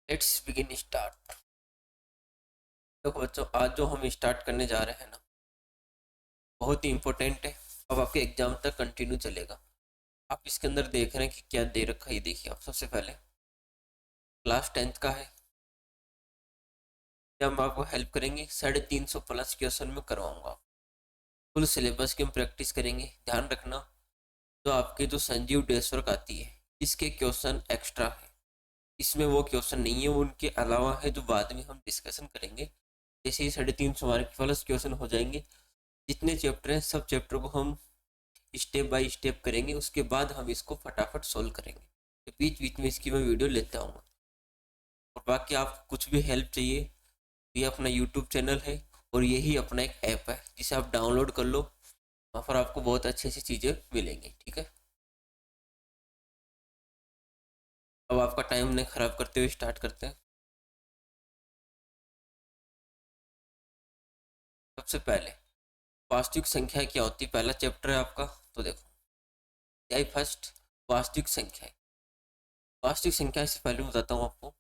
Let's begin start. देखो बच्चों, आज जो हम स्टार्ट करने जा रहे हैं ना, बहुत ही इंपॉर्टेंट है। अब आपके एग्जाम तक कंटिन्यू चलेगा। आप इसके अंदर देख रहे हैं कि क्या दे रखा है। ये देखिए, आप सबसे पहले क्लास 10th का है। जब हम आपको हेल्प करेंगे 350 प्लस क्वेश्चन में करवाऊंगा। फुल सिलेबस की हम प्रैक्टिस करेंगे। ध्यान रखना, तो आपके जो संजीव डेस्क वर्क आती है, इसके क्वेश्चन एक्स्ट्रा है। इसमें वो क्वेश्चन नहीं है, वो उनके अलावा है, जो बाद में हम डिस्कशन करेंगे। जैसे ही 350 मार्क प्लस क्वेश्चन हो जाएंगे, जितने चैप्टर हैं सब चैप्टर को हम स्टेप बाय स्टेप करेंगे। उसके बाद हम इसको फटाफट सोल्व करेंगे। तो बीच बीच में इसकी मैं वीडियो लेता हूँ। और बाकी आप कुछ भी हेल्प चाहिए, ये अपना यूट्यूब चैनल है और यही अपना एक ऐप है, जिसे आप डाउनलोड कर लो। वहाँ पर आपको बहुत अच्छी अच्छी चीज़ें मिलेंगी। ठीक है, अब आपका टाइम नहीं खराब करते हुए स्टार्ट करते हैं। सबसे पहले वास्तविक संख्या क्या होती है, पहला चैप्टर है आपका। तो देखो, क्या फर्स्ट वास्तविक संख्या है। वास्तविक संख्या से पहले मैं बताता हूँ आपको,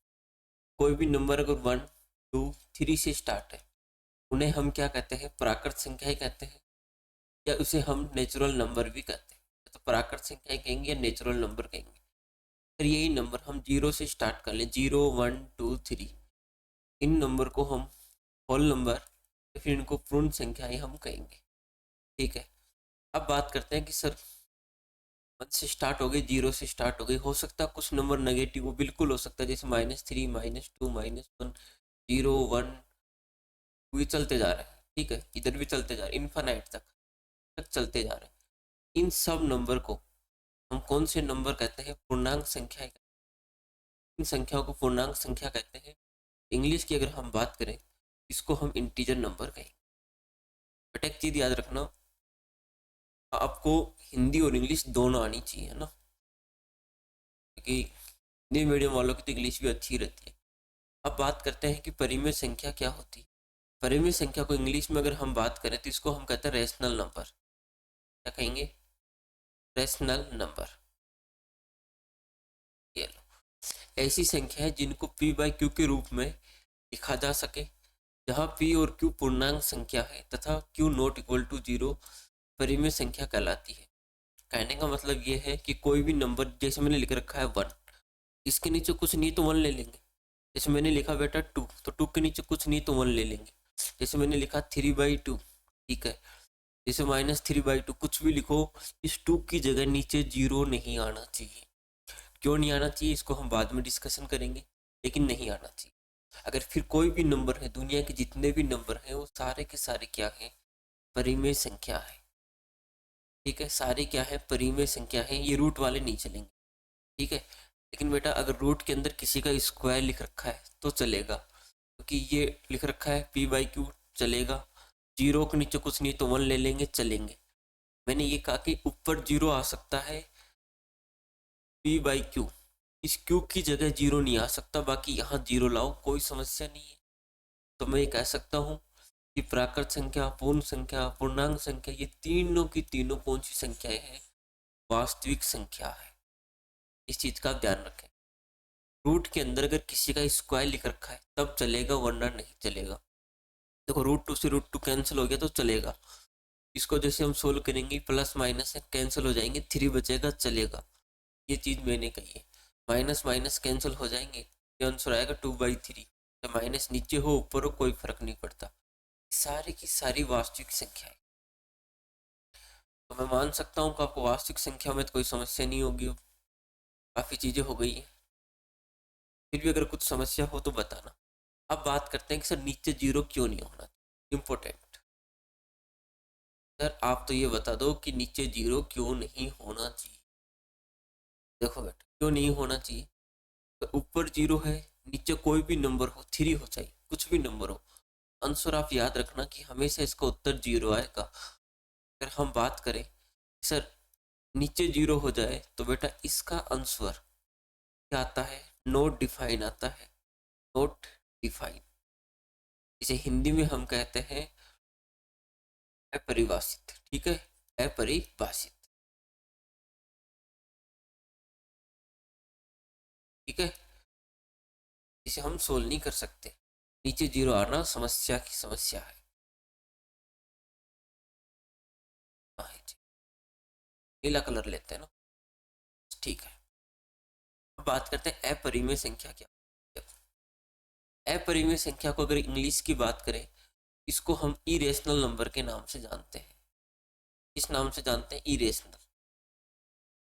कोई भी नंबर अगर 1, 2, 3 से स्टार्ट है, उन्हें हम क्या कहते हैं, प्राकृत संख्या ही कहते हैं, या उसे हम नेचुरल नंबर भी कहते हैं। तो प्राकृत संख्या कहेंगे या नेचुरल नंबर कहेंगे। फिर यही नंबर हम जीरो से स्टार्ट कर लें, 0, 1, 2, 3, इन नंबर को हम होल नंबर, तो फिर इनको पूर्ण संख्याएं हम कहेंगे। ठीक है, अब बात करते हैं कि सर 1 से स्टार्ट हो गई, 0 से स्टार्ट हो गई, हो सकता है कुछ नंबर नेगेटिव हो, बिल्कुल हो सकता है, जैसे -3, -2, -1, 0, 1, 2, ये चलते जा रहे हैं। ठीक है, इधर भी चलते जा रहे हैं, इन्फानाइट तक चलते जा रहे हैं। इन सब नंबर को हम कौन से नंबर कहते हैं, पूर्णांक संख्या। इन संख्याओं को पूर्णांक संख्या कहते हैं। इंग्लिश की अगर हम बात करें, इसको हम इंटीजर नंबर कहेंगे। बट एक चीज याद रखना, आपको हिंदी और इंग्लिश दोनों आनी चाहिए, है ना, क्योंकि हिंदी मीडियम वालों की तो इंग्लिश भी अच्छी रहती है। अब बात करते हैं कि परिमेय संख्या क्या होती है। परिमेय संख्या को इंग्लिश में अगर हम बात करें, तो इसको हम कहते हैं रेशनल नंबर। क्या कहेंगे, रेशनल नंबर। ये लो, ऐसी संख्या है जिनको पी बाई क्यू के रूप में लिखा जा सके, जहाँ पी और क्यू पूर्णांक संख्या है तथा क्यू नॉट इक्वल टू 0 परिमेय संख्या कहलाती है। कहने का मतलब ये है कि कोई भी नंबर, जैसे मैंने लिख रखा है 1, इसके नीचे कुछ नहीं तो 1 ले लेंगे। जैसे मैंने लिखा बेटा 2, तो 2 के नीचे कुछ नहीं तो 1 ले लेंगे। जैसे मैंने लिखा 3/2, ठीक है। जैसे -3/2, कुछ भी लिखो, इस 2 की जगह नीचे 0 नहीं आना चाहिए। क्यों नहीं आना चाहिए, इसको हम बाद में डिस्कशन करेंगे, लेकिन नहीं आना चाहिए। अगर फिर कोई भी नंबर है, दुनिया के जितने भी नंबर हैं, वो सारे के सारे क्या हैं, परिमेय संख्या है। ठीक है, सारे क्या है, परिमेय संख्या है। ये रूट वाले नहीं चलेंगे। ठीक है, लेकिन बेटा अगर रूट के अंदर किसी का स्क्वायर लिख रखा है तो चलेगा, क्योंकि ये लिख रखा है p/q, चलेगा। 0 के नीचे कुछ नहीं तो 1 ले लेंगे, चलेंगे। मैंने ये कहा कि ऊपर 0 आ सकता है p/q, इस q की जगह 0 नहीं आ सकता, बाकी यहाँ 0 लाओ, कोई समस्या नहीं है। तो मैं ये कह सकता हूँ कि प्राकृत संख्या, पूर्ण संख्या, पूर्णांक संख्या, ये तीनों की तीनों कौन सी संख्याएं हैं, वास्तविक संख्या है। इस चीज का आप ध्यान रखें। रूट के अंदर अगर किसी का स्क्वायर लिख रखा है तब चलेगा, वरना नहीं चलेगा। देखो, √2 से √2 कैंसिल हो गया तो चलेगा। इसको जैसे हम सोल्व करेंगे, प्लस माइनस है कैंसिल हो जाएंगे, 3 बचेगा, चलेगा। ये चीज मैंने कही है। माइनस माइनस कैंसिल हो जाएंगे, ये आंसर आएगा 2/3। तो माइनस नीचे हो ऊपर हो कोई फर्क नहीं पड़ता, सारी की सारी वास्तविक संख्या है। तो मैं मान सकता हूँ कि आपको वास्तविक संख्या में तो कोई समस्या नहीं होगी। काफी चीजें हो गई है, फिर भी अगर कुछ समस्या हो तो बताना। अब बात करते हैं कि सर नीचे 0 क्यों नहीं होना, इम्पोर्टेंट। सर आप तो ये बता दो कि नीचे 0 क्यों नहीं होना चाहिए। देखो बेटा, क्यों नहीं होना चाहिए, तो ऊपर 0 है, नीचे कोई भी नंबर हो, 3 हो चाहे कुछ भी नंबर हो, आंसर आप याद रखना कि हमेशा इसका उत्तर 0 आएगा। अगर हम बात करें सर नीचे 0 हो जाए, तो बेटा इसका आंसर क्या आता है, नोट डिफाइन आता है। नोट डिफाइन, इसे हिंदी में हम कहते हैं अपरिभाषित। ठीक है, अपरिभाषित। ठीक है, इसे हम सोल्व नहीं कर सकते। नीचे जीरो आना समस्या की समस्या है। नीला कलर लेते हैं ना, ठीक है। अब बात करते हैं अपरिमेय संख्या क्या। अपरिमेय संख्या को अगर इंग्लिश की बात करें, इसको हम इरेशनल नंबर के नाम से जानते हैं। इस नाम से जानते हैं इरेशनल,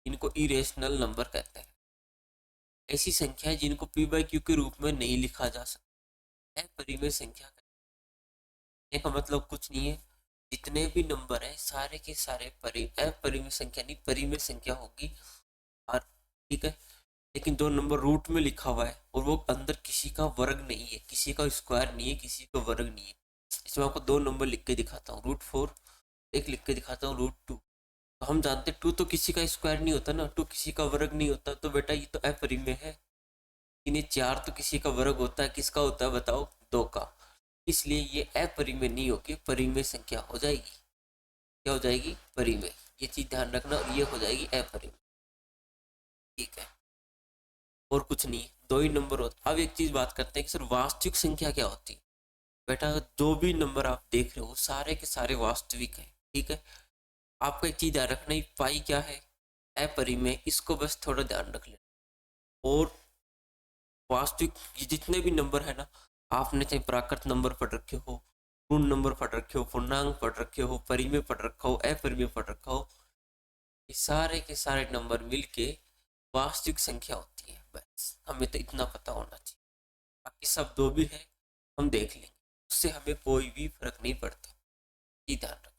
इनको इरेशनल नंबर कहते हैं। ऐसी संख्या है जिनको पी बाई क्यू के रूप में नहीं लिखा जा सकता। अपरिमेय संख्या कहने का मतलब कुछ नहीं है, जितने भी नंबर है सारे के सारे अपरिमेय संख्या नहीं परिमेय संख्या होगी। और ठीक है, लेकिन दो नंबर रूट में लिखा हुआ है और वो अंदर किसी का वर्ग नहीं है, किसी का स्क्वायर नहीं है, किसी का वर्ग नहीं है। इसमें आपको दो नंबर लिख के दिखाता हूँ, √4, एक लिख के दिखाता हूँ √2। तो हम जानते हैं 2 तो किसी का स्क्वायर नहीं होता ना, 2 किसी का वर्ग नहीं होता, तो बेटा ये तो अपरिमेय है। इन्हें 4 तो किसी का वर्ग होता है, किसका होता है बताओ, 2 का। इसलिए ये अपरिमेय नहीं होगी, परिमेय संख्या हो जाएगी। क्या हो जाएगी, परिमेय। ये चीज ध्यान रखना, और ये हो जाएगी अपरिमेय, ठीक है। और कुछ नहीं, दो ही नंबर होते। अब एक चीज बात करते हैं कि सर वास्तविक संख्या क्या होती है। बेटा जो भी नंबर आप देख रहे हो सारे के सारे वास्तविक हैं, ठीक है। आपको एक चीज ध्यान रखना, पाई क्या है, अपरिमेय, इसको बस थोड़ा ध्यान रख लेना। और वास्तविक जितने भी नंबर है ना, आपने चाहे प्राकृत नंबर पढ़ रखे हो, पूर्ण नंबर पढ़ रखे हो, पूर्णांक पढ़ रखे हो, परिमेय पढ़ रखा हो, अपरिमेय पढ़ रखा हो, ये सारे के सारे नंबर मिलके वास्तविक संख्या होती है। बस हमें तो इतना पता होना चाहिए, बाकी सब दो भी है हम देख लेंगे, उससे हमें कोई भी फर्क नहीं पड़ता, ये ध्यान रखना।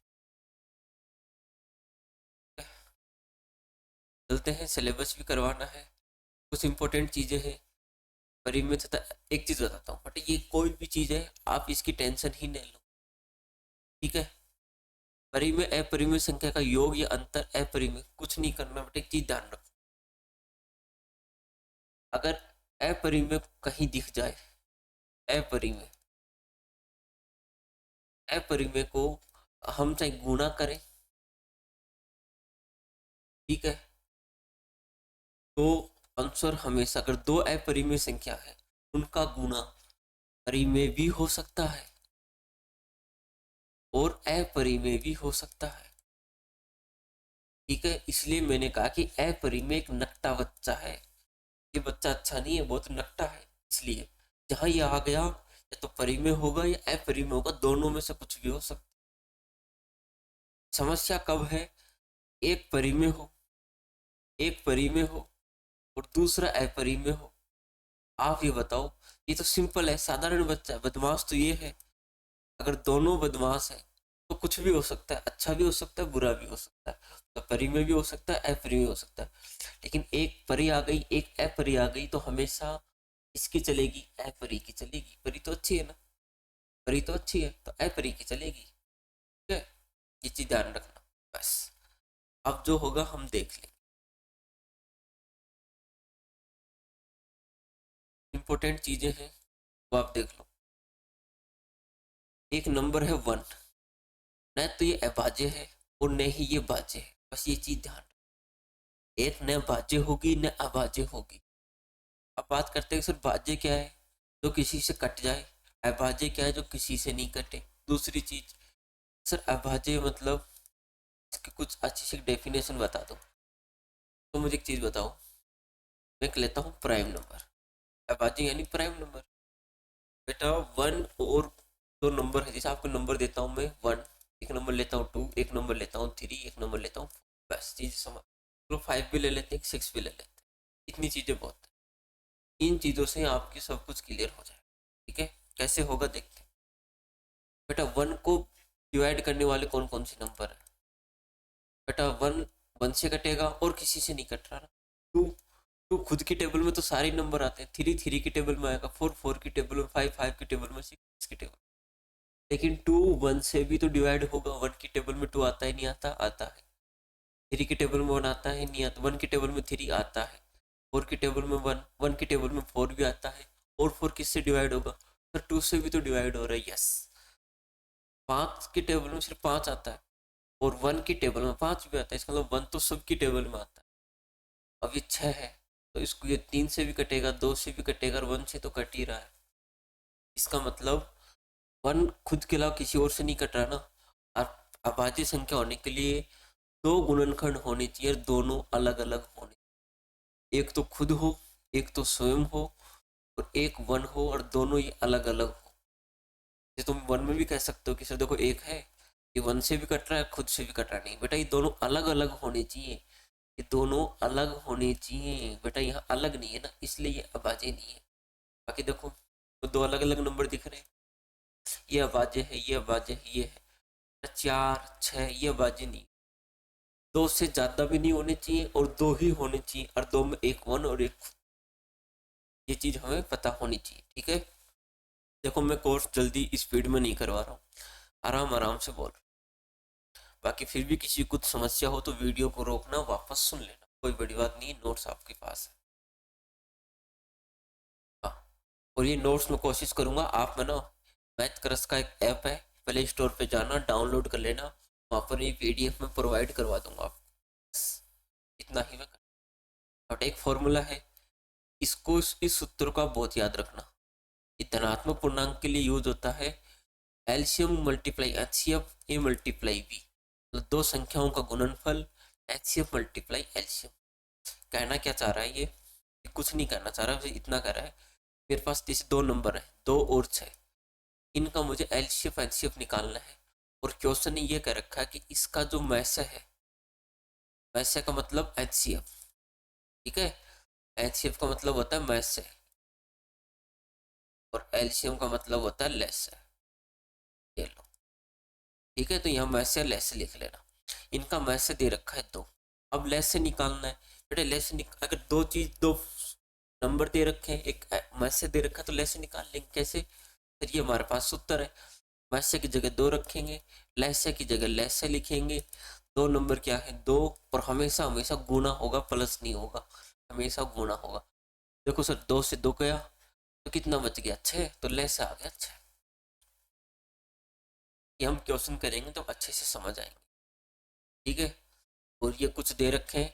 चलते हैं, सिलेबस भी करवाना है, कुछ इंपॉर्टेंट चीजें हैं परिमेय तथा। एक चीज बताता हूँ, बट ये कोई भी चीज है आप इसकी टेंशन ही नहीं लो, ठीक है। परिमेय अपरिमेय संख्या का योग या अंतर अपरिमेय कुछ नहीं करना, बट एक चीज ध्यान रखो, अगर अपरिमेय कहीं दिख जाए, अपरिमेय अपरिमेय को हम चाहे गुणा करें, ठीक है, तो आंसर हमेशा, अगर दो अपरिमेय संख्या है उनका गुणा परिमेय भी हो सकता है और अपरिमेय भी हो सकता है, ठीक है। इसलिए मैंने कहा कि अपरिमेय एक नकटा बच्चा है, ये बच्चा अच्छा नहीं है, बहुत नकटा है। इसलिए जहां ये आ गया, या तो परिमेय होगा या अपरिमेय होगा, दोनों में से कुछ भी हो सकता। समस्या कब है, एक परिमेय हो, एक परिमेय हो और दूसरा अपरिमेय हो। आप ये बताओ, ये तो सिंपल है, साधारण बच्चा है, बदमाश तो ये है। अगर दोनों बदमाश है तो कुछ भी हो सकता है, अच्छा भी हो सकता है, बुरा भी हो सकता है, तो परिमेय भी हो सकता है, अपरिमेय हो सकता है। लेकिन एक परी आ गई, एक अपरी आ गई, तो हमेशा इसकी चलेगी, अपरी की चलेगी। परी तो अच्छी है ना, परी तो अच्छी है, तो अपरी की चलेगी, ठीक है। ये चीज ध्यान रखना बस। अब जो होगा हम देख लेंगे। इंपॉर्टेंट चीजें हैं वो आप देख लो। एक नंबर है 1, न तो ये अभाज्य है और न ही ये भाज्य है, बस ये चीज ध्यान। एक न भाज्य होगी न अभाज्य होगी। अब बात करते हैं सर भाज्य क्या है, जो किसी से कट जाए, अभाज्य क्या है, जो किसी से नहीं कटे। दूसरी चीज सर अभाज्य मतलब इसकी कुछ अच्छी सी डेफिनेशन बता दो। तो मुझे एक चीज बताओ, मैं लेता हूँ प्राइम नंबर, अभाज्य यानी प्राइम नंबर। बेटा 1 और दो नंबर है, जैसे आपको नंबर देता हूँ मैं 1, एक नंबर लेता हूँ 2, एक नंबर लेता हूँ 3, एक नंबर लेता हूँ 4, बस चीज समझ। तो 5 भी ले लेते हैं, 6 भी ले लेते हैं, इतनी चीजें बहुत है। इन चीजों से आपकी सब कुछ क्लियर हो जाए, ठीक है। कैसे होगा देखते हैं। बेटा 1 को डिवाइड करने वाले कौन कौन से नंबर है। बेटा 1 1 से कटेगा और किसी से नहीं कट रहा ना। 2 2 खुद की टेबल में तो सारे नंबर आते हैं, 3 3 की टेबल में आएगा, 4 4 की टेबल में, 5 5 की टेबल में, 6 6 की टेबल। लेकिन 2 1 से भी तो डिवाइड होगा, 1 की टेबल में 2 आता है नहीं आता, आता है। 3 की टेबल में 1 आता है नहीं आता, 1 की टेबल में 3 आता है, 4 की टेबल में 1, 1 की टेबल में 4 भी आता है। और 4 किससे डिवाइड होगा, तो 2 से भी तो डिवाइड हो रहा है, यस। 5 की टेबल में सिर्फ 5 आता है और 1 की टेबल में 5 भी आता है, इसका मतलब 1 तो सबकी टेबल में आता है। अब ये 6 है, तो इसको ये 3 से भी कटेगा, 2 से भी कटेगा और 1 से तो कट ही रहा है। इसका मतलब 1 खुद के अलावा किसी और से नहीं कट रहा ना। और अभाज्य संख्या होने के लिए 2 गुणनखंड होने चाहिए, दोनों अलग अलग होने, एक तो खुद हो, एक तो स्वयं हो, और एक 1 हो और दोनों ये अलग अलग हो। जैसे तुम 1 में भी कह सकते हो कि सर देखो एक है, ये 1 से भी कट रहा है, खुद से भी कट रहा नहीं बेटा, ये दोनों अलग अलग होने चाहिए, ये दोनों अलग होने चाहिए बेटा, यहाँ अलग नहीं है ना, इसलिए ये अभाज्य नहीं है। बाकी देखो तो 2 अलग अलग नंबर दिख रहे हैं, ये अभाज्य है, ये अभाज्य है, ये है 4 6, ये अभाज्य नहीं। 2 से ज्यादा भी नहीं होने चाहिए और 2 ही होने चाहिए, और 2 में एक 1 और एक, ये चीज हमें पता होनी चाहिए। ठीक है, देखो मैं कोर्स जल्दी स्पीड में नहीं करवा रहा हूँ, आराम आराम से बोल। बाकी फिर भी किसी कुछ समस्या हो तो वीडियो को रोकना, वापस सुन लेना, कोई बड़ी बात नहीं, नोट्स आपके पास है। हाँ, और ये नोट्स में कोशिश करूंगा आप में ना, मैथ क्रस का एक ऐप है, प्ले स्टोर पे जाना, डाउनलोड कर लेना, वहाँ पर ये पीडीएफ में प्रोवाइड करवा दूंगा आपको, इतना ही मैं कर। और एक फॉर्मूला है, इसको इस सूत्र का बहुत याद रखना, ये धनात्मक पूर्णांक के लिए यूज होता है, LCM multiply HCF A multiply B, तो 2 संख्याओं का गुणनफल एचसीएफ मल्टीप्लाई एलसीएम। कहना क्या चाह रहा है ये कुछ नहीं कहना चाह रहा, इतना कह रहा है मेरे पास जैसे 2 नंबर है, 2 और 6, इनका मुझे एलसीएफ एचसीएफ निकालना है, और क्वेश्चन ने ये कह रखा है कि इसका जो मैसे है, मैसे का मतलब एचसीएफ, ठीक है, एचसीएफ का मतलब होता है मैसे, और एलसीएम का मतलब होता है लेस है, ये लो। ठीक है, तो यहाँ मैसे लेस लिख लेना, इनका मैसे दे रखा है 2, अब लेस से निकालना है बेटे, लेस अगर 2 नंबर दे रखे हैं, एक मैसे दे रखा है तो लेस से निकाल लेंगे कैसे, फिर ये हमारे पास सूत्र है, मैसे की जगह 2 रखेंगे, लेसे की जगह लेसे लिखेंगे, 2 नंबर क्या है 2, और हमेशा हमेशा गुना होगा, प्लस नहीं होगा, हमेशा गुना होगा। देखो सर 2 से 2 गया तो कितना बच गया 6, तो लेसे आ गया 6। ये हम क्वेश्चन करेंगे तो अच्छे से समझ आएंगे। ठीक है, और ये कुछ दे रखे हैं,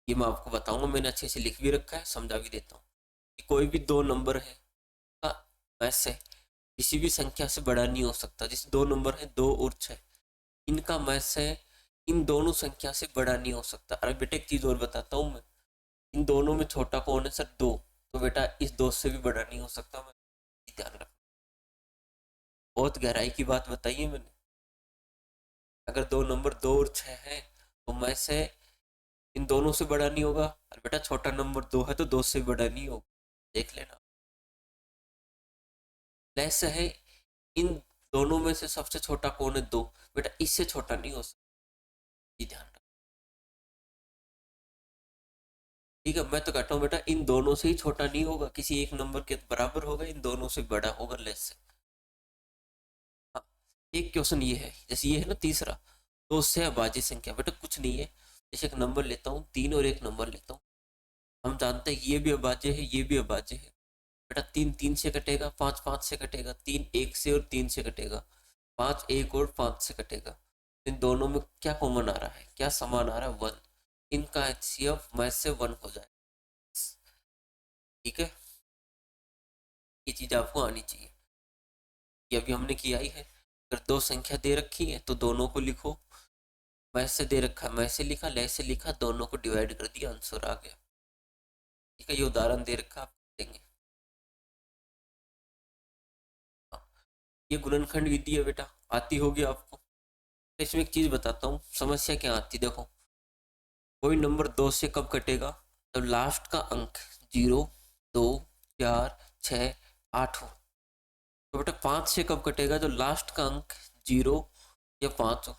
ये मैं आपको बताऊंगा, मैंने अच्छे से लिख भी रखा है, समझा भी देता हूँ कि कोई भी 2 नंबर है का मैसे किसी भी संख्या से बड़ा नहीं हो सकता। जैसे 2 नंबर है 2 और 6, इनका मैसे इन दोनों संख्या से बड़ा नहीं हो सकता। अरे बेटा एक चीज और बताता हूँ मैं, इन दोनों में छोटा कौन है सर 2, तो बेटा इस 2 से भी बड़ा नहीं हो सकता, मैं ध्यान रख, बहुत गहराई की बात बताई है मैंने। अगर 2 नंबर 2 और 6 है तो मैसे इन दोनों से बड़ा नहीं होगा, और बेटा छोटा नंबर 2 है तो 2 से बड़ा नहीं होगा, देख लेना। लेस है इन दोनों में से सबसे छोटा कौन है 2, बेटा इससे छोटा नहीं हो सकता, ये ध्यान रख। ठीक है, मैं तो कहता हूँ बेटा इन दोनों से ही छोटा नहीं होगा, किसी एक नंबर के बराबर होगा, इन दोनों से बड़ा होगा लेस से। हाँ, एक क्वेश्चन ये है, जैसे ये है ना तीसरा, तो उससे अभाज्य संख्या, बेटा कुछ नहीं है, जैसे एक नंबर लेता हूँ 3 और एक नंबर लेता हूँ, हम जानते हैं ये भी अभाज्य है, ये भी अभाज्य है, बेटा 3 3 से कटेगा, 5 5 से कटेगा, 3 1 से और 3 से कटेगा, 5 1 और 5 से कटेगा, इन दोनों में क्या कॉमन आ रहा है, क्या समान आ रहा है 1, इनका एचसीएफ मैथ से 1 हो जाए। ठीक है, ये चीज आपको आनी चाहिए, ये अभी हमने किया ही है। अगर 2 संख्या दे रखी है तो दोनों को लिखो, मैथ से दे रखा मैथ से लिखा, ले से लिखा, दोनों को डिवाइड कर दिया, आंसर आ गया। ठीक है, ये उदाहरण दे रखा, आप देंगे। हाँ, ये गुणनखंड विधि है बेटा, आती होगी आपको। इसमें एक चीज बताता हूँ, समस्या क्या आती, देखो कोई नंबर 2 से कब कटेगा, तो लास्ट का अंक 0 2 4 6 8 हो। तो बेटा 5 से कब कटेगा, तो लास्ट का अंक 0 या 5 हो।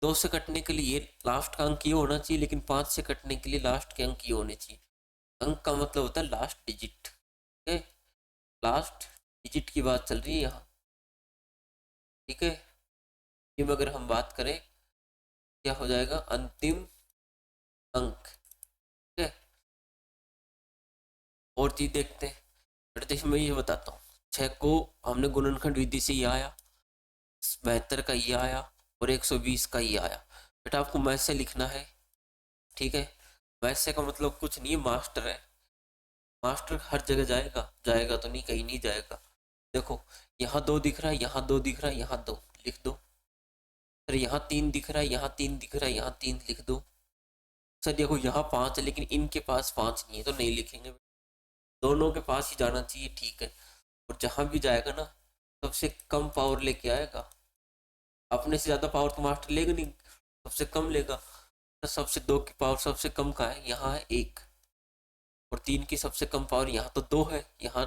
2 से कटने के लिए लास्ट का अंक ये होना चाहिए, लेकिन 5 से कटने के लिए लास्ट के अंक ये होने चाहिए। अंक का मतलब होता है लास्ट डिजिट, ठीक है, लास्ट डिजिट की बात चल रही है यहाँ। ठीक है, ये अगर हम बात करें क्या हो जाएगा, अंतिम अंक। ठीक है, और चीज देखते हैं, देखिए मैं ये बताता हूँ, 6 को हमने गुणनखंड विधि से ये आया, 72 का ये आया, और 120 का ये आया। बेटा आपको मैथ से लिखना है, ठीक है, वैसे का मतलब कुछ नहीं है, मास्टर है। मास्टर हर जगह जाएगा? जाएगा तो नहीं, कहीं नहीं जाएगा। देखो, यहाँ दो दिख रहा है, यहाँ दो दिख रहा है, यहाँ दो लिख दो। सर यहाँ तीन दिख रहा है, यहाँ तीन दिख रहा है, यहाँ तीन लिख दो। सर देखो यहाँ पांच है लेकिन इनके पास पांच नहीं है तो नहीं लिखेंगे। दोनों के पास ही जाना चाहिए, ठीक है। और जहां भी जाएगा ना, सबसे कम पावर लेके आएगा। अपने से ज्यादा पावर तो मास्टर लेगा नहीं, सबसे कम लेगा। तो सबसे दो की पावर सबसे कम का है, यहाँ है एक। और तीन की सबसे कम पावर यहाँ तो दो है, यहाँ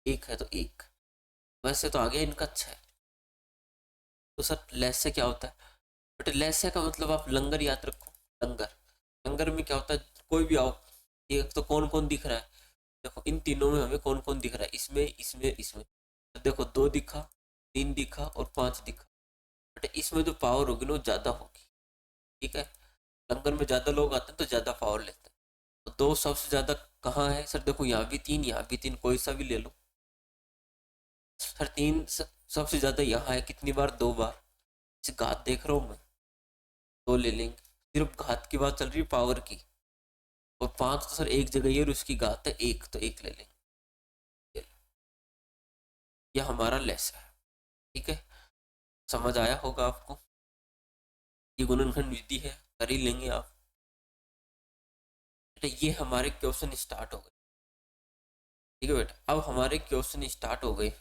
एक है तो एक। वैसे तो आ गया इनका अच्छा है। तो सर लेस से क्या होता है? बट लेस से का मतलब आप लंगर याद रखो। लंगर, लंगर में क्या होता है? कोई भी आओ, एक तो कौन कौन दिख रहा है? देखो इन तीनों में हमें कौन कौन दिख रहा है, इसमें इसमें इसमें। तो देखो दो दिखा, तीन दिखा और पांच दिखा। बट इसमें जो पावर होगी ना वो ज्यादा होगी, ठीक है। लंगर में ज्यादा लोग आते हैं तो ज्यादा पावर लेते हैं। तो दो सबसे ज्यादा कहाँ है? सर देखो यहाँ भी तीन, यहाँ भी तीन, कोई सा भी ले लो। सर तीन सबसे ज्यादा यहाँ है, कितनी बार? दो बार। इसे घात देख रहा हूँ मैं, दो ले लेंगे। सिर्फ घात की बात चल रही है, पावर की। और पांच तो सर एक जगह ही है और उसकी घात है एक, तो एक ले लेंगे। यह हमारा लेस है, ठीक है। समझ आया होगा आपको। ये गुणनखंड विधि है, कर ही लेंगे आप। बेटा ये हमारे क्वेश्चन स्टार्ट हो गए, ठीक है बेटा। अब हमारे क्वेश्चन स्टार्ट हो गए।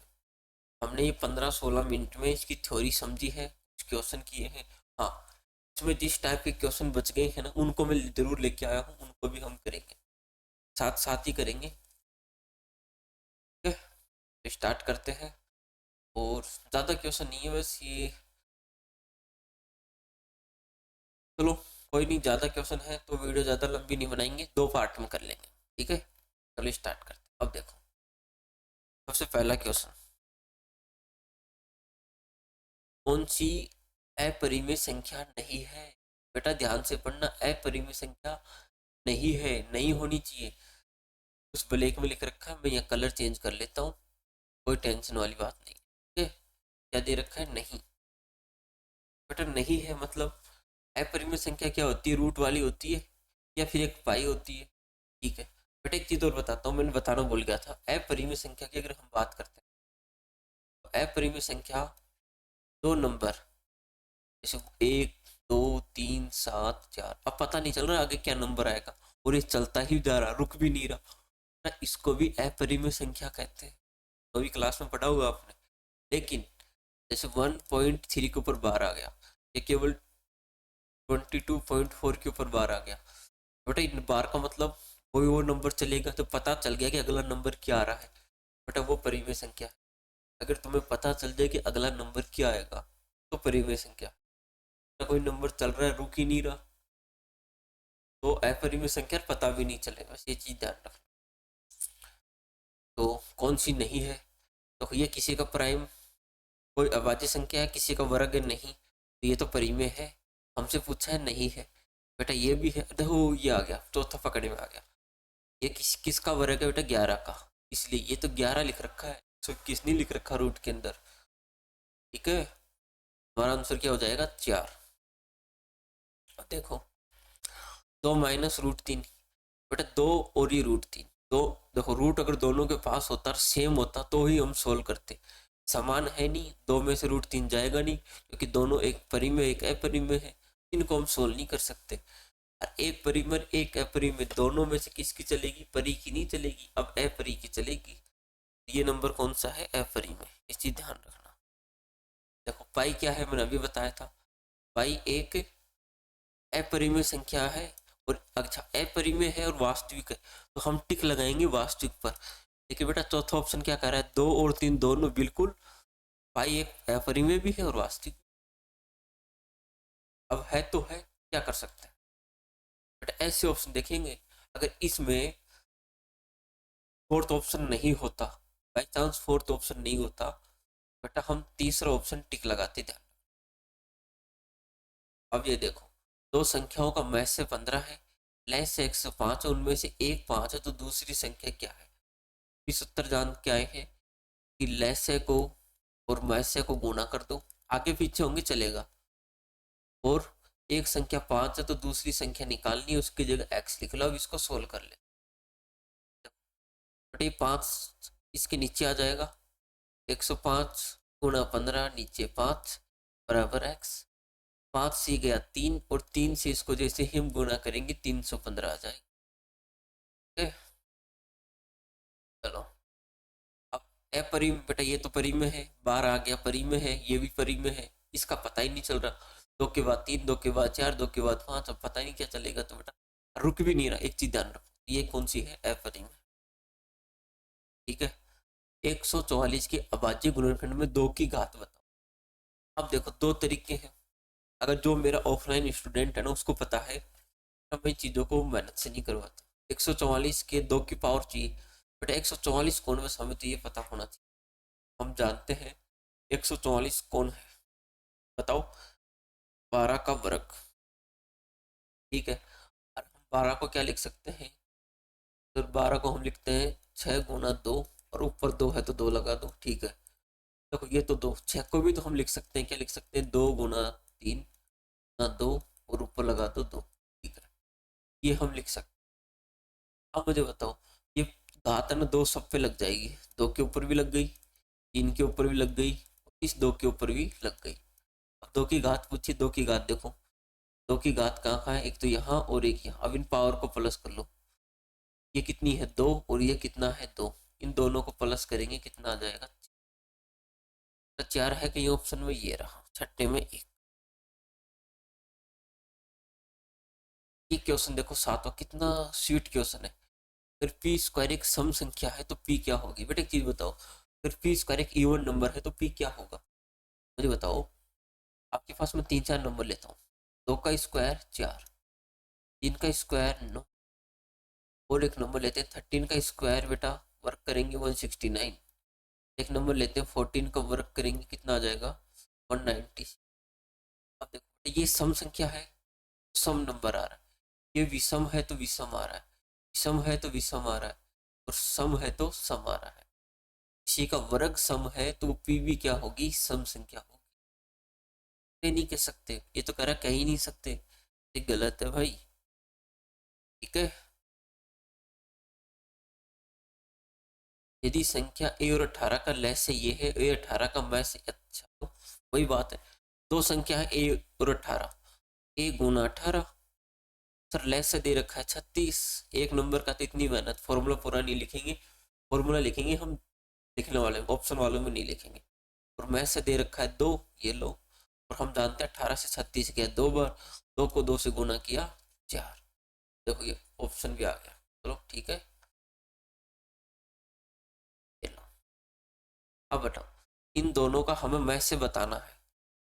हमने ये 15-16 मिनट में इसकी थ्योरी समझी है, कुछ क्वेश्चन किए हैं। हाँ, इसमें जिस टाइप के क्वेश्चन बच गए हैं ना, उनको मैं जरूर लेके आया हूँ, उनको भी हम करेंगे, साथ साथ ही करेंगे, ठीक है। तो स्टार्ट करते हैं। और ज़्यादा क्वेश्चन नहीं है बस ये, चलो कोई नहीं। ज़्यादा क्वेश्चन है तो वीडियो ज़्यादा लंबी नहीं बनाएंगे, दो पार्ट में कर लेंगे, ठीक है। चलो स्टार्ट करते हैं। अब देखो सबसे पहला क्वेश्चन, कौन सी अपरिमेय संख्या नहीं है? बेटा ध्यान से पढ़ना, अपरिमेय संख्या नहीं है, नहीं होनी चाहिए। उस ब्लैक में लिख रखा है, मैं यहाँ कलर चेंज कर लेता हूँ, कोई टेंशन वाली बात नहीं, ठीक है। क्या दे रखा है? नहीं। बेटा नहीं है मतलब अपरिमेय संख्या क्या होती है? रूट वाली होती है या फिर एक पाई होती है, ठीक है। बेटा एक चीज और बताता हूँ, मैंने बताना भूल गया था। अपरिमेय संख्या की अगर हम बात करते हैं तो अपरिमेय संख्या दो नंबर, जैसे एक, दो, तीन, सात, चार, अब पता नहीं चल रहा आगे क्या नंबर आएगा और ये चलता ही जा रहा, रुक भी नहीं रहा ना, इसको भी अपरिमेय संख्या कहते हैं। अभी क्लास में पढ़ा होगा आपने। लेकिन जैसे 1.3 के ऊपर बार आ गया, ये केवल 22.4 के ऊपर बार आ गया, बेटा इन बार का मतलब कोई वो नंबर चलेगा तो पता चल गया कि अगला नंबर क्या आ रहा है, बेटा वो परिमेय संख्या है। अगर तुम्हें पता चल जाए कि अगला नंबर क्या आएगा तो परिमेय संख्या। तो कोई नंबर चल रहा है, रुक ही नहीं रहा, तो अपरिमेय संख्या पता भी नहीं चलेगा, बस ये चीज ध्यान रखना। तो कौन सी नहीं है? तो ये किसी का प्राइम, कोई अभाज्य संख्या है, किसी का वर्ग नहीं, तो ये तो परिमेय है। हमसे पूछा है नहीं है, बेटा ये भी है। देखो ये आ गया, चौथा पकड़े में आ गया। ये किसका वर्ग है? बेटा 11 का, इसलिए ये तो 11 लिख रखा है, तो किसने लिख रखा रूट के अंदर, ठीक है। हमारा आंसर क्या हो जाएगा? 4। देखो 2 - √3, बेटा 2 और ये √3, तो देखो रूट अगर दोनों के पास होता, सेम होता तो ही हम सोल्व करते। समान है नहीं, 2 में से √3 जाएगा नहीं क्योंकि दोनों एक परिमेय एक अपरिमेय है, इनको हम सोल्व नहीं कर सकते। और एक परिमेय एक अपरिमेय, दोनों में से किसकी चलेगी? परी की नहीं चलेगी, अब अपरी की चलेगी। ये नंबर कौन सा है? अपरिमेय, इस चीज ध्यान रखना। देखो पाई क्या है, मैंने अभी बताया था, पाई एक अपरिमेय संख्या है। और अच्छा अपरिमेय है और वास्तविक है, तो हम टिक लगाएंगे वास्तविक पर। देखिए बेटा चौथा ऑप्शन क्या कर रहा है? 2 और 3 दोनों बिल्कुल, पाई एक अपरिमेय भी है और वास्तविक। अब है तो है, क्या कर सकते हैं बेटा? ऐसे ऑप्शन देखेंगे, अगर इसमें फोर्थ ऑप्शन नहीं होता, बाई चांस फोर्थ ऑप्शन नहीं होता, बेटा हम तीसरा ऑप्शन टिक लगाते। ध्यान, अब ये देखो दो संख्याओं का मैच से 15 है, लेस से 105 है, उनमें से एक 5 है, तो दूसरी संख्या क्या है? इस उत्तर जान के आए हैं कि लेस को और मैच से को गुणा कर दो, आगे पीछे होंगे चलेगा, और एक संख्या 5 है तो दूसरी संख्या निकालनी है, उसकी जगह x लिख लो। अब इसको सोल्व कर ले, बटे 5 इसके नीचे आ जाएगा, 105 गुणा 15 नीचे 5 बराबर x। 5 से गया 3 और 3 से इसको जैसे ही हम गुणा करेंगे 315 आ जाएगा। चलो अब अपरिमेय बेटा, ये तो परिमेय है, 12 आ गया परिमेय है, ये भी परिमेय है, इसका पता ही नहीं चल रहा। 2 के बाद 3, 2 के बाद 4, 2 के बाद 5, अब पता ही नहीं क्या चलेगा। तो बेटा रुक भी नहीं रहा। एक चीज ध्यान रखो, ये कौन सी है, अपरिमेय। ठीक है, 144 के अभाज्य गुणनखंड में 2 की घात बताओ। अब देखो दो तरीके हैं। अगर जो मेरा ऑफलाइन स्टूडेंट है ना उसको पता है, तो मैं चीज़ों को मेहनत से नहीं करवाता। 144 के 2 की पावर चाहिए, बट 144 कौन, बस हमें तो ये पता होना चाहिए। हम जानते हैं 144 कौन है, बताओ, 12 का वर्ग। ठीक है, और हम 12 को क्या लिख सकते हैं, तो 12 को हम लिखते हैं 6 गुना 2, और ऊपर 2 है तो 2 लगा दो। ठीक है, देखो ये तो 2, 6 को भी तो हम लिख सकते हैं, क्या लिख सकते हैं, 2 गुना 3 गुना 2 और ऊपर लगा दो 2। ठीक है, ये हम लिख सकते हैं। अब मुझे बताओ, ये घात है ना 2 सब पे लग जाएगी, 2 के ऊपर भी लग गई, 3 के ऊपर भी लग गई, इस 2 के ऊपर भी लग गई। अब 2 की घात पूछी, 2 की घात देखो, 2 की घात कहाँ कहाँ है, एक तो यहाँ और एक यहाँ। अब इन पावर को प्लस कर लो, ये कितनी है 2 और ये कितना है 2, इन दोनों को प्लस करेंगे कितना आ जाएगा, तो 4 है कहीं ऑप्शन में, ये रहा छठे में 1। ये क्वेश्चन देखो सातवां, कितना स्वीट क्वेश्चन है। फिर पी स्क्वायर एक सम संख्या है तो पी क्या होगी। बेटा एक चीज बताओ, फिर पी स्क्वायर एक इवन नंबर है तो पी क्या होगा, मुझे बताओ। आपके पास मैं 3 4 नंबर लेता हूँ, 2 का स्क्वायर 4, 3 का स्क्वायर 9, और एक नंबर लेते हैं 13 का स्क्वायर, बेटा वर्क करेंगे 169। एक नंबर लेते हैं 14 का वर्क करेंगे कितना आ जाएगा 190। अब देखो ये सम संख्या है, सम नंबर आ रहा है, ये विषम है तो विषम आ रहा है, विषम है तो विषम आ रहा है, और सम है तो सम आ रहा है। किसी का वर्ग सम है तो पी भी क्या होगी, सम संख्या होगी। ये नहीं कह सकते, ये तो कह रहा कह ही नहीं सकते, ये गलत है भाई। ठीक है, यदि संख्या ए और 18 का लय से ये है, ए 18 का मैं से, अच्छा तो वही बात है, दो संख्या है ए और 18, ए गुना 18, सर लय से दे रखा है 36। एक नंबर का तो इतनी मेहनत, फॉर्मूला पूरा नहीं लिखेंगे, फॉर्मूला लिखेंगे हम लिखने वाले ऑप्शन वालों में नहीं लिखेंगे। और मैं से दे रखा है 2, ये लो, और हम जानते हैं 18 से 36 गया 2 बार, 2 को 2 से गुना किया 4। देखो ये ऑप्शन भी आ गया, चलो ठीक है। ये लो, अब बताओ इन दोनों का हमें मैं से बताना है।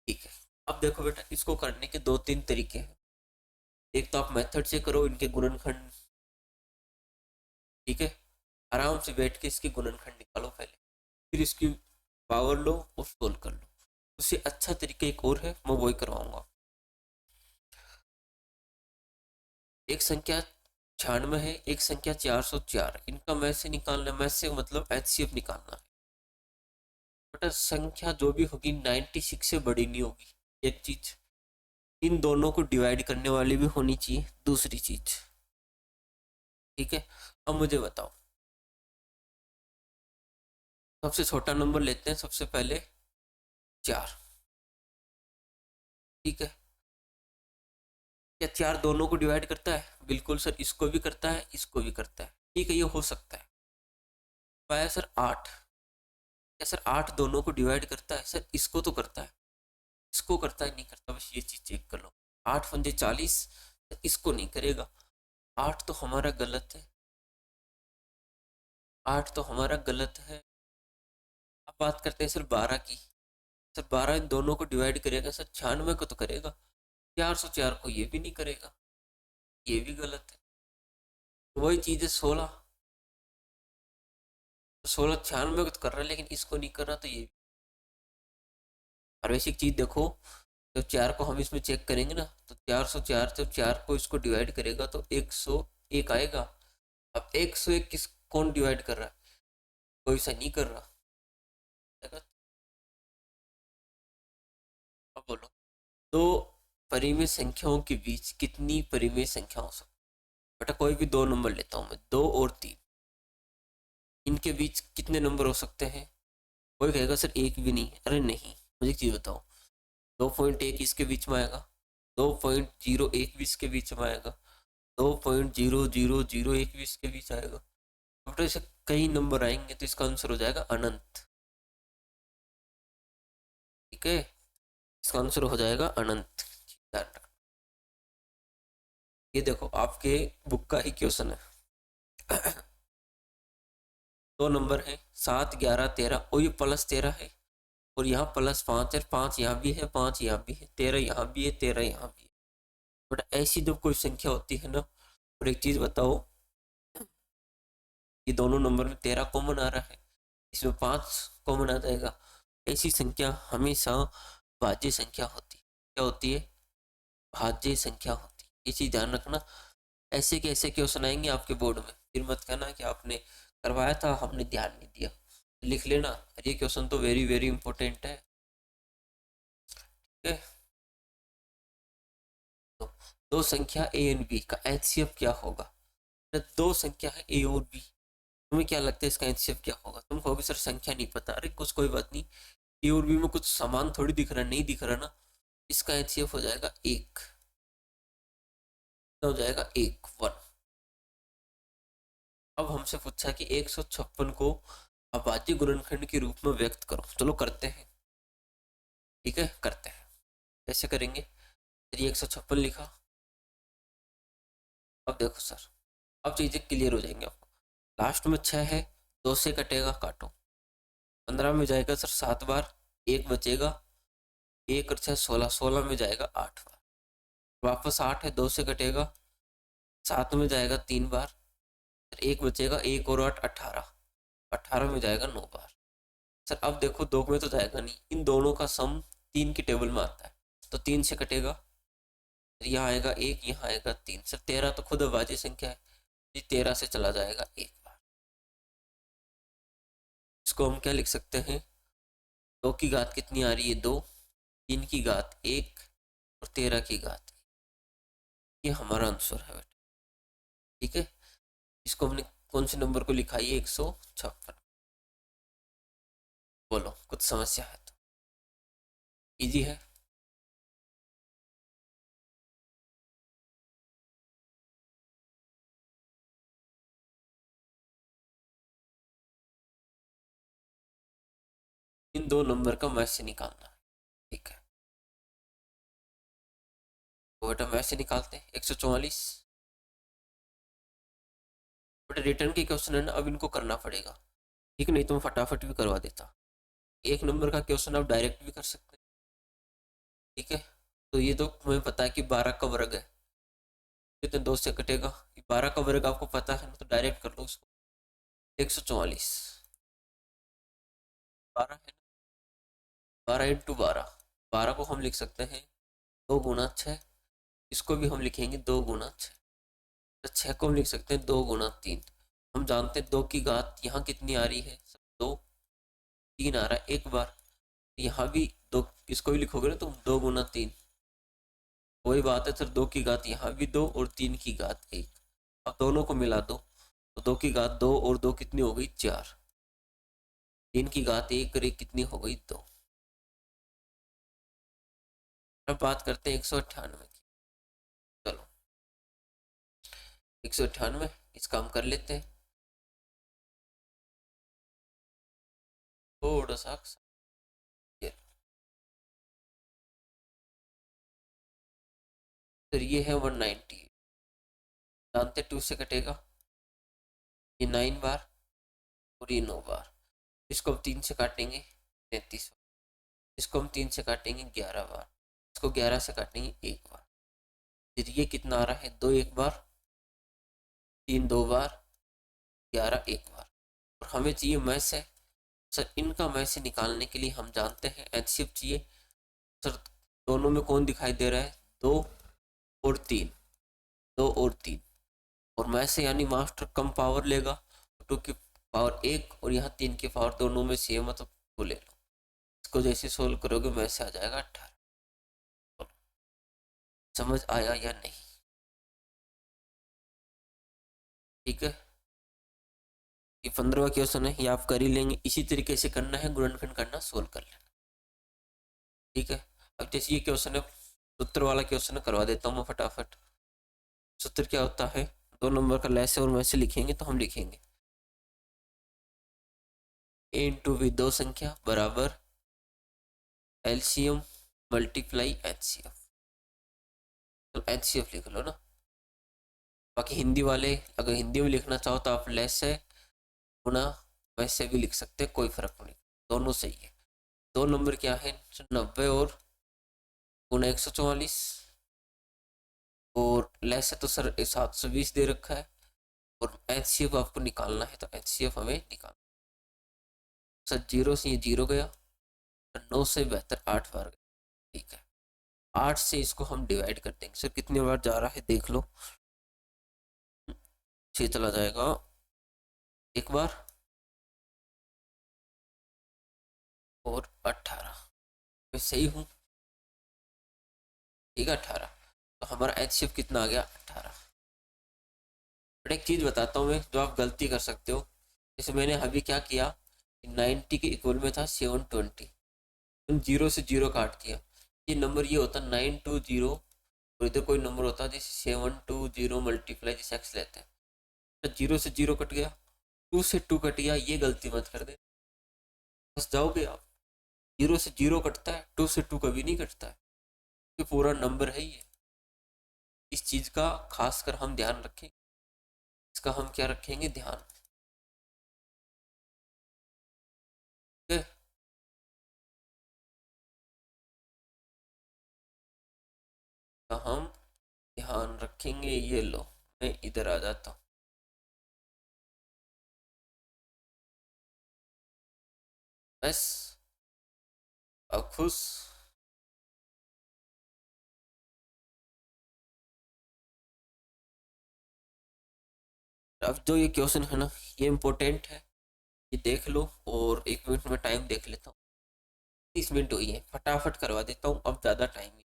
ठीक है, अब देखो बेटा इसको करने के 2 3 तरीके हैं। एक तो आप मेथड से करो इनके गुणनखंड, ठीक है, आराम से बैठ के इसके गुणनखंड निकालो पहले, फिर इसकी पावर लो और सोल्व कर लो। उससे अच्छा तरीका एक और है, मैं वही करवाऊंगा। एक संख्या 96 है, एक संख्या 404, इनका मैं से निकालना, मैं से मतलब एचसीएफ निकालना है। बेटा संख्या जो भी होगी 96 से बड़ी नहीं होगी, एक चीज। इन दोनों को डिवाइड करने वाली भी होनी चाहिए, दूसरी चीज। ठीक है, अब मुझे बताओ, सबसे छोटा नंबर लेते हैं सबसे पहले 4। ठीक है, क्या 4 दोनों को डिवाइड करता है, बिल्कुल सर, इसको भी करता है इसको भी करता है। ठीक है, ये हो सकता है। पाया सर 8, क्या सर 8 दोनों को डिवाइड करता है, सर इसको तो करता है, इसको करता है नहीं करता, बस ये चीज चेक कर लो। 8 पंजे 40, इसको नहीं करेगा, 8 तो हमारा गलत है, 8 तो हमारा गलत है। अब बात करते हैं सर 12 की, सर 12 इन दोनों को डिवाइड करेगा, सर 96 को तो करेगा, 404 को ये भी नहीं करेगा, ये भी गलत है। वही चीज है 16, 16 96 को तो कर रहा है लेकिन इसको नहीं कर रहा, तो ये। और वैसे एक चीज देखो, जब 4 को हम इसमें चेक करेंगे ना, तो 404 जब 4 को इसको डिवाइड करेगा तो 101 आएगा। अब 101 किस कौन डिवाइड कर रहा है, कोई सा नहीं कर रहा। अब बोलो, तो परिमेय संख्याओं के बीच कितनी परिमेय संख्या हो सकती है? बेटा कोई भी दो नंबर लेता हूं मैं, 2 और 3, इनके बीच कितने नंबर हो सकते हैं? कोई कहेगा सर एक भी नहीं। अरे नहीं, मुझे एक चीज बताओ, 2.1 इसके बीच में आएगा, 2.01 भी इसके बीच में आएगा, 2.0001 भी इसके बीच आएगा। तो ऐसे कई नंबर आएंगे, तो इसका आंसर हो जाएगा अनंत। ठीक है, इसका आंसर हो जाएगा अनंत। ये देखो आपके बुक का ही क्वेश्चन है। दो नंबर है 7, 11, 13 और ये +13 है, और यहाँ +5 है, 5 यहाँ भी है, 5 यहाँ भी है, 13 यहाँ भी है, 13 यहाँ भी है। बट ऐसी जब कोई संख्या होती है ना, और एक चीज बताओ, ये दोनों नंबर में 13 कॉमन आ रहा है, इसमें 5 कॉमन आ जाएगा। ऐसी संख्या हमेशा भाज्य संख्या होती है। क्या होती है? भाज्य संख्या होती है। ये चीज ध्यान रखना। ऐसे के ऐसे क्वेश्चन आएंगे आपके बोर्ड में, फिर मत कहना कि आपने करवाया था हमने ध्यान नहीं दिया। लिख लेना, ये क्वेश्चन तो वेरी वेरी इंपॉर्टेंट है। ठीक है, तो दो संख्या ए एंड बी का एचसीएफ क्या होगा? दो संख्या है ए और बी, तुम्हें क्या लगता है इसका एचसीएफ क्या होगा? तुम कहोगे सर संख्या नहीं पता। अरे कुछ कोई बात नहीं, ए और बी में कुछ समान थोड़ी दिख रहा है, नहीं दिख रहा ना। इसका एचसीएफ हो जाएगा 1, हो जाएगा 1 1। अब हमसे पूछा कि 156 को अभाज्य गुणनखंड के रूप में व्यक्त करो। चलो करते हैं, ठीक है करते हैं। कैसे करेंगे? 156 लिखा। अब देखो सर, अब चीजें क्लियर हो जाएंगे आपको। लास्ट में 6 है, 2 से कटेगा, काटो। 15 में जाएगा सर 7 बार, 1 बचेगा, 1 और 6 16, 16 में जाएगा 8 बार, वापस 8 है, 2 से कटेगा, 7 में जाएगा 3 बार, 1 बचेगा, 1 और 8 18, 18 में जाएगा 9 बार। सर अब देखो 2 में तो जाएगा नहीं, इन दोनों का सम 3 की टेबल में आता है, तो 3 से कटेगा, यहाँ आएगा 1, यहाँ आएगा 3। सर 13 तो खुद अभाज्य संख्या है, ये 13 से चला जाएगा 1 बार। इसको हम क्या लिख सकते हैं? 2 की घात कितनी आ रही है? 2, 3 की घात 1 और 13 की घात 1। ये हमारा आंसर है बेटा। ठीक है, इसको हमने कौन से नंबर को लिखा है? 156। बोलो कुछ समस्या है तो? इजी है। इन दो नंबर का मैच से निकालना है। ठीक है, तो बेटा मैच से निकालते हैं। 144 बेटा रिटर्न के क्वेश्चन है ना, अब इनको करना पड़ेगा। ठीक, नहीं तो मैं फटाफट भी करवा देता। एक नंबर का क्वेश्चन आप डायरेक्ट भी कर सकते हैं। ठीक है, तो ये तो मुझे पता है कि 12 का वर्ग है, कितने 2 से कटेगा, 12 का वर्ग आपको पता है ना, तो डायरेक्ट कर लो उसको। 144 12 है ना, 12 × 12, 12 को हम लिख सकते हैं 2 × 6, इसको भी हम लिखेंगे 2 × 6, तो 6 को हम लिख सकते हैं 2 × 3। हम जानते हैं 2 की घात यहाँ कितनी आ रही है? 2, 3 आ रहा है एक बार, यहाँ भी 2, इसको भी लिखोगे ना तुम 2 × 3, वही बात है सर। 2 की घात यहाँ भी 2 और 3 की घात 1। अब दोनों को मिला दो, तो 2 की घात 2 और 2 कितनी हो गई? 4। 3 की घात 1 और 1 कितनी हो गई? 2। अब बात करते हैं 198 की। चलो 198 इसका हम कर लेते हैं थोड़ा सा। फिर ये है 190, जानते 2 से कटेगा, ये 9 बार और ये 9 बार। इसको हम 3 से काटेंगे 33 बार, इसको हम 3 से काटेंगे 11 बार, इसको 11 से काटेंगे 1 बार। फिर ये कितना आ रहा है? 2 एक बार, 3 2 बार, 11 एक बार। और हमें चाहिए मैच है सर। इनका मैच से निकालने के लिए हम जानते हैं एचसीएफ चाहिए सर। दोनों में कौन दिखाई दे रहा है? 2 और 3, 2 और 3, और मैच से यानी मास्टर कम पावर लेगा, 2 की पावर 1 और यहाँ 3 की पावर दोनों में सेम है, तो वो ले लो। इसको जैसे सोल्व करोगे मैच से आ जाएगा 18। समझ आया या नहीं? ठीक है, ये 15वां क्वेश्चन है, ये आप कर ही लेंगे। इसी तरीके से करना है, गुणनखंड करना, सोल्व कर लेना। ठीक है, अब जैसे ये क्वेश्चन है, सूत्र वाला क्वेश्चन करवा देता हूँ मैं फटाफट। सूत्र क्या होता है, 2 नंबर का लेस और वैसे लिखेंगे तो हम लिखेंगे a इंटू वी, दो संख्या बराबर एलसीएम मल्टीप्लाई एचसीएफ। तो एचसीएफ लिख लो ना। बाकी हिंदी वाले अगर हिंदी में लिखना चाहो तो आप लेस है गुना वैसे भी लिख सकते हैं, कोई फर्क नहीं, दोनों सही है। 2 नंबर क्या है, 90 और गुना 144, और लेस है तो सर 720 दे रखा है, और एचसीएफ आपको निकालना है तो एचसीएफ हमें निकालना। सर 0 से ये 0 गया, 9 से बेहतर 8 बार गया। ठीक है, 8 से इसको हम डिवाइड कर देंगे। सर कितनी बार जा रहा है देख लो, 6 चला जाएगा एक बार, और 18। मैं सही हूँ? ठीक है, 18। तो हमारा एचसीएफ कितना आ गया, 18। बट एक चीज़ बताता हूँ मैं जो आप गलती कर सकते हो। जैसे मैंने अभी क्या किया, 90 के इक्वल में था 720, तुम 0 से 0 काट दिया, ये नंबर ये होता 920, और इधर कोई नंबर होता जैसे 720 मल्टीप्लाई जैसे एक्स लेते हैं, तो 0 से 0 कट गया, 2 से 2 कट गया, ये गलती मत कर दे, बस जाओगे आप। 0 से 0 कटता है, 2 से 2 कभी नहीं कटता है, ये पूरा नंबर है ये। इस चीज़ का खासकर हम ध्यान रखें, इसका हम क्या रखेंगे ध्यान। ठीक है, तो हम ध्यान रखेंगे। ये लो, मैं इधर आ जाता हूँ। बस अब खुश। अब जो ये क्वेश्चन है ना, ये इम्पोर्टेंट है, ये देख लो, और 1 मिनट में टाइम देख लेता हूँ, 30 मिनट हुई है, फटाफट करवा देता हूँ, अब ज़्यादा टाइम नहीं।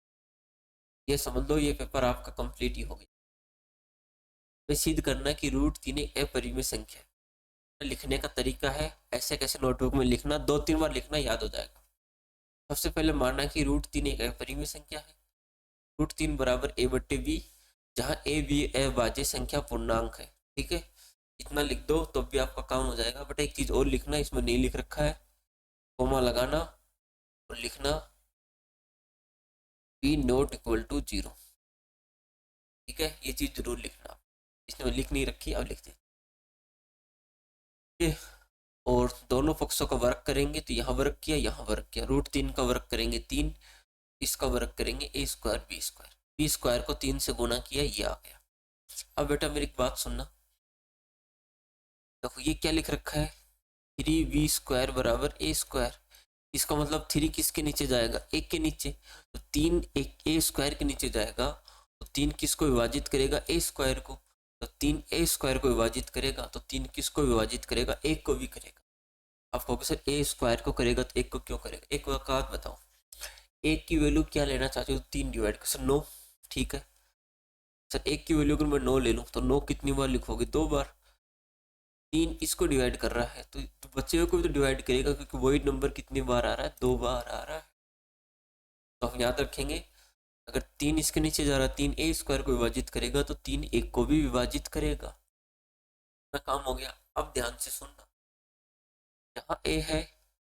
ये समझ लो ये पेपर आपका कंप्लीट ही हो गया। तो सिद्ध करना कि √3 एक अपरिमेय संख्या है। लिखने का तरीका है ऐसे, कैसे नोटबुक में लिखना, 2-3 बार लिखना, याद हो जाएगा। सबसे पहले मानना कि √3 एक अपरिमेय संख्या है, √3 बराबर a/b, जहाँ ए बी अभाज्य संख्या पूर्णांक है। ठीक है, इतना लिख दो तो भी आपका काम हो जाएगा। बट एक चीज़ और लिखना, इसमें नहीं लिख रखा है, कोमा लगाना और लिखना b ≠ 0। ठीक है, ये चीज़ जरूर लिखना, इसने लिख नहीं रखी, अब लिख दे। और दोनों पक्षों का वर्क करेंगे तो यहाँ वर्क किया, यहाँ वर्क किया, √3 का वर्क करेंगे 3, इसका वर्क करेंगे a² b² को 3 से गुना किया, ये आ गया। अब बेटा मेरी एक बात सुनना, देखो ये क्या लिख रखा है, 3b² बराबर a²। इसका मतलब 3 किसके नीचे जाएगा, 1 के नीचे, तो 3 एक a² के नीचे जाएगा, तो 3 किसको विभाजित करेगा, a² को, तो 3 a² को विभाजित करेगा, तो 3 किसको विभाजित करेगा, 1 को भी करेगा। आप कहोगे सर a² को करेगा तो 1 को क्यों करेगा, एक बात बताओ, 1 की वैल्यू क्या लेना चाहते हो, 3 डिवाइड कर, सर 9। ठीक है सर, 1 की वैल्यू अगर मैं 9 ले लूँ तो 9 कितनी बार लिखोगे, 2 बार। 3 इसको डिवाइड कर रहा है तो बच्चे को भी तो डिवाइड करेगा, क्योंकि वही नंबर कितनी बार आ रहा है, 2 बार आ रहा है। तो हम याद रखेंगे, अगर 3 इसके नीचे जा रहा है, 3 a² को विभाजित करेगा, तो 3 1 को भी विभाजित करेगा। ना काम हो गया। अब ध्यान से सुनना, यहाँ a है,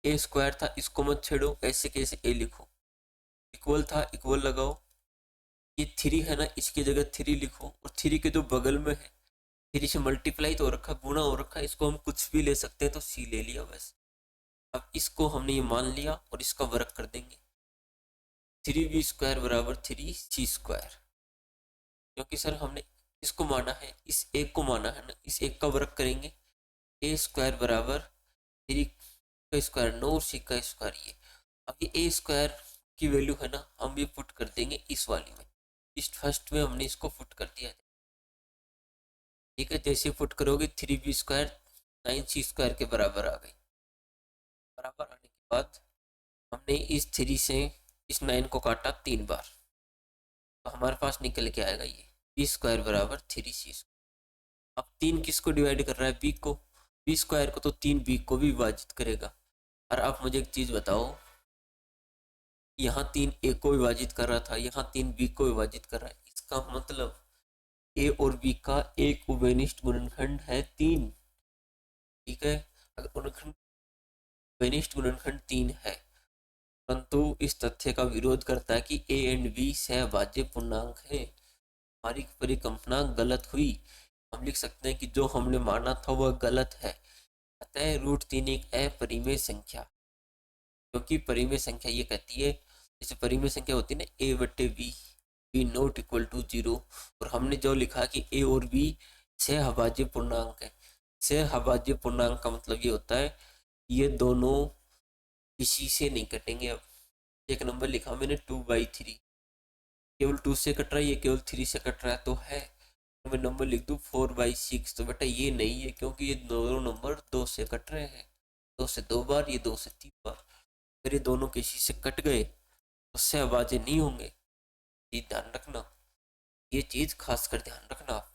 a² था, इसको मत छेड़ो, ऐसे कैसे a लिखो, इक्वल था, इक्वल लगाओ, ये 3 है ना, इसकी जगह 3 लिखो, और 3 के जो बगल में है 3 से मल्टीप्लाई तो हो रखा, गुना हो रखा, इसको हम कुछ भी ले सकते हैं, तो c ले लिया बस। अब इसको हमने ये मान लिया और इसका वर्क कर देंगे, 3b² बराबर 3c², क्योंकि सर हमने इसको माना है, इस एक को माना है ना, इस एक का वर्क करेंगे, a² बराबर 3 का स्क्वायर 9 और c का स्क्वायर ये। अब ये a² की वैल्यू है ना, हम ये पुट कर देंगे इस वाली में, इस फर्स्ट में हमने इसको पुट कर दिया। ठीक है, जैसे पुट करोगे 3b² 9c² के बराबर आ गई। बराबर आने के बाद हमने इस 3 से इस 9 को काटा 3 बार, तो हमारे पास निकल के आएगा ये बी स्क्वायर बराबर 3c। अब 3 किसको डिवाइड कर रहा है, बी को, बी स्क्वायर को, तो 3 बी को भी विभाजित करेगा। और आप मुझे एक चीज बताओ, यहाँ 3 ए को विभाजित कर रहा था, यहाँ 3 बी को विभाजित कर रहा है, इसका मतलब ए और बी का एक उभयनिष्ठ गुणनखंड है 3। ठीक है, अगर उभयनिष्ठ गुणनखंड 3 है, परंतु इस तथ्य का विरोध करता है कि ए एंड बी सहभाज्य पूर्णांक है, हमारी परिकल्पना गलत हुई। हम लिख सकते हैं कि जो हमने माना था वह गलत है, अतः √3 एक अपरिमेय संख्या, क्योंकि परिमेय संख्या ये कहती है, जैसे परिमेय संख्या होती है ना ए बट्टे B, B not equal to 0, और हमने जो लिखा कि ए और बी सहभाज्य पूर्णांक है। सहभाज्य पूर्णांक का मतलब ये होता है ये दोनों किसी से नहीं कटेंगे। अब एक नंबर लिखा मैंने 2/3, केवल 2 से कट रहा है, ये केवल 3 से कट रहा है, तो है। तो मैं नंबर लिख दूँ 4/6, तो बेटा ये नहीं है, क्योंकि ये दोनों नंबर 2 से कट रहे हैं, 2 से 2 बार, ये 2 से 3 बार। अगर ये दोनों किसी से कट गए तो सहभाज्य नहीं होंगे, ये ध्यान रखना, ये चीज खास कर ध्यान रखना आप।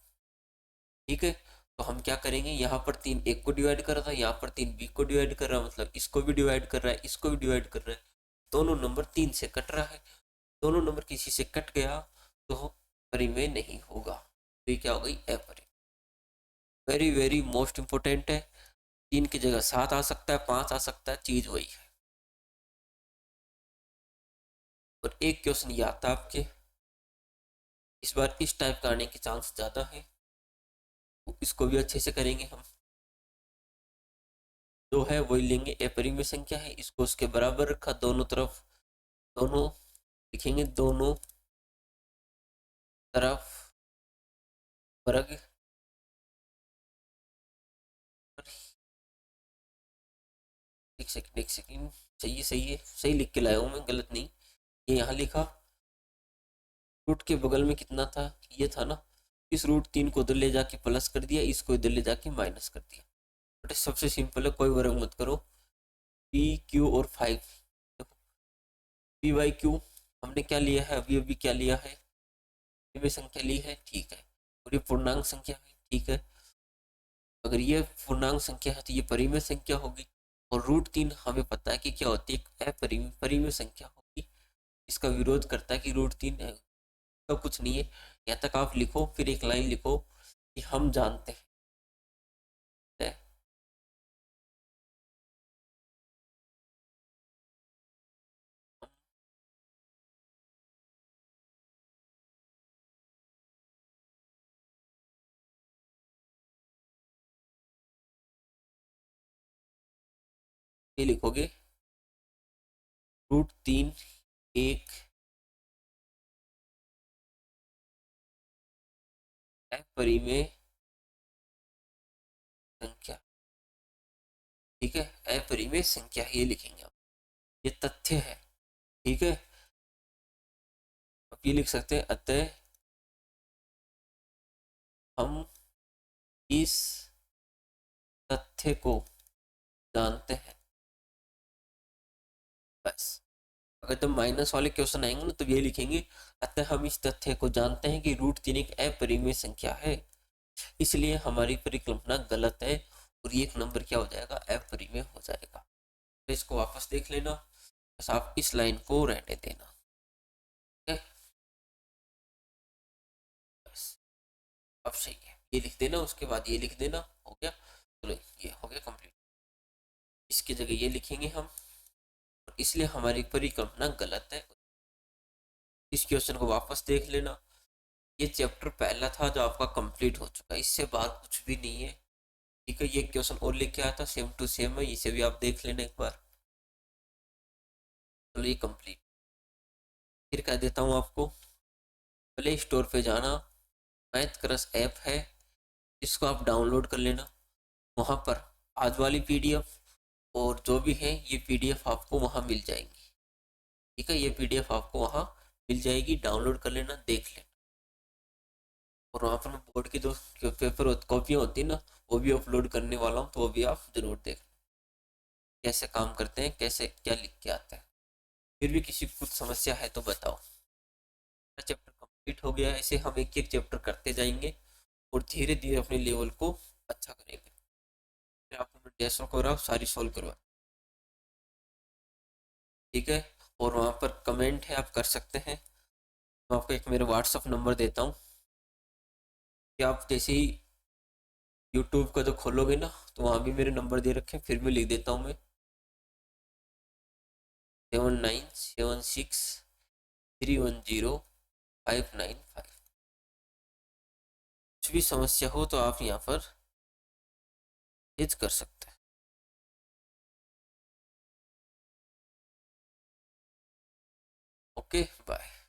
ठीक है, तो हम क्या करेंगे, यहाँ पर 3 एक को डिवाइड कर रहा था, यहाँ पर 3 बी को डिवाइड कर रहा है, मतलब इसको भी डिवाइड कर रहा है, इसको भी डिवाइड कर रहा है, दोनों नंबर 3 से कट रहा है, दोनों नंबर किसी से कट गया तो परिमेय नहीं होगा, तो ये क्या हो गई, अपरिमेय। वेरी वेरी मोस्ट इंपोर्टेंट है, 3 की जगह 7 आ सकता है, 5 आ सकता है, चीज वही है। और एक क्वेश्चन ये आता है आपके, इस बार इस टाइप का आने के चांस ज्यादा है, तो इसको भी अच्छे से करेंगे हम। जो है वही लेंगे, अपरिमेय संख्या है, इसको उसके बराबर रखा, दोनों तरफ, दोनों लिखेंगे, दोनों तरफ वर्ग, एक सेकंड एक सेकंड, सही है सही है, सही लिख के लाया हूँ मैं, गलत नहीं। ये यहाँ लिखा, रूट के बगल में कितना था, ये था ना, इस √3 को उधर ले जाके प्लस कर दिया, इसको इधर ले जाके माइनस कर दिया। बट सबसे सिंपल है, कोई वर्ग मत करो, पी क्यू और 5, देखो पी बाई क्यू हमने क्या लिया है, अभी अभी क्या लिया है, में संख्या ली है, ठीक है, और ये पूर्णांक संख्या है, ठीक है। अगर ये पूर्णांक संख्या है तो ये परिमेय संख्या होगी, और √3 हमें पता है कि क्या होती है, परिमेय संख्या होगी। इसका विरोध करता है कि √3 है, तो कुछ नहीं है। यहाँ तक आप लिखो, फिर एक लाइन लिखो कि हम जानते हैं, ये लिखोगे √3 एक अपरिमेय संख्या, ठीक है, अपरिमेय संख्या ये लिखेंगे आप, ये तथ्य है, ठीक है। अब ये लिख सकते हैं, अतः हम इस तथ्य को जानते हैं, बस। अगर तो माइनस वाले क्वेश्चन आएंगे ना, तो ये लिखेंगे, अतः हम इस तथ्य को जानते हैं कि √3 एक अपरिमेय संख्या है, इसलिए हमारी परिकल्पना गलत है, और ये एक नंबर क्या हो जाएगा, अपरिमेय हो जाएगा। तो इसको वापस देख लेना, बस आप इस लाइन को रहने देना, ठीक है, बस अब सही है, ये लिख देना, उसके बाद ये लिख देना, हो गया, चलो ये हो गया कंप्लीट। इसकी जगह ये लिखेंगे हम, इसलिए हमारी परिकल्पना गलत है। इस क्वेश्चन को वापस देख लेना, ये चैप्टर पहला था जो आपका कंप्लीट हो चुका है, इससे बाहर कुछ भी नहीं है, ठीक है। ये क्वेश्चन और लेके आया था, सेम टू सेम है, इसे भी आप देख लेना एक बार। चलो ये कंप्लीट, फिर कह देता हूँ आपको, प्ले स्टोर पे जाना, मैथ क्रश ऐप है, इसको आप डाउनलोड कर लेना, वहाँ पर आज वाली पीडीएफ और जो भी है ये पीडीएफ आपको वहाँ मिल जाएंगी, ठीक है, ये पीडीएफ आपको वहाँ मिल जाएगी, डाउनलोड कर लेना, देख लेना। और वहाँ पर मैं बोर्ड की जो पेपर कॉपियाँ होती है ना, वो भी अपलोड करने वाला हूँ, तो वो भी आप जरूर देख कैसे काम करते हैं, कैसे क्या लिख के आता है। फिर भी किसी को कुछ समस्या है तो बताओ। चैप्टर कंप्लीट हो गया। ऐसे हम एक एक चैप्टर करते जाएंगे और धीरे धीरे अपने लेवल को अच्छा करेंगे। फिर आपको मैं टेस्ट वगैरह सारी सॉल्व करवा, ठीक है। और वहाँ पर कमेंट है, आप कर सकते हैं। मैं आपको एक मेरा व्हाट्सअप नंबर देता हूँ कि आप जैसे ही यूट्यूब का जो खोलोगे ना, तो वहाँ भी मेरे नंबर दे रखे हैं, फिर भी लिख देता हूँ मैं, 7976310595। कुछ भी समस्या हो तो आप यहाँ पर हित कर सकते हैं। Okay, bye.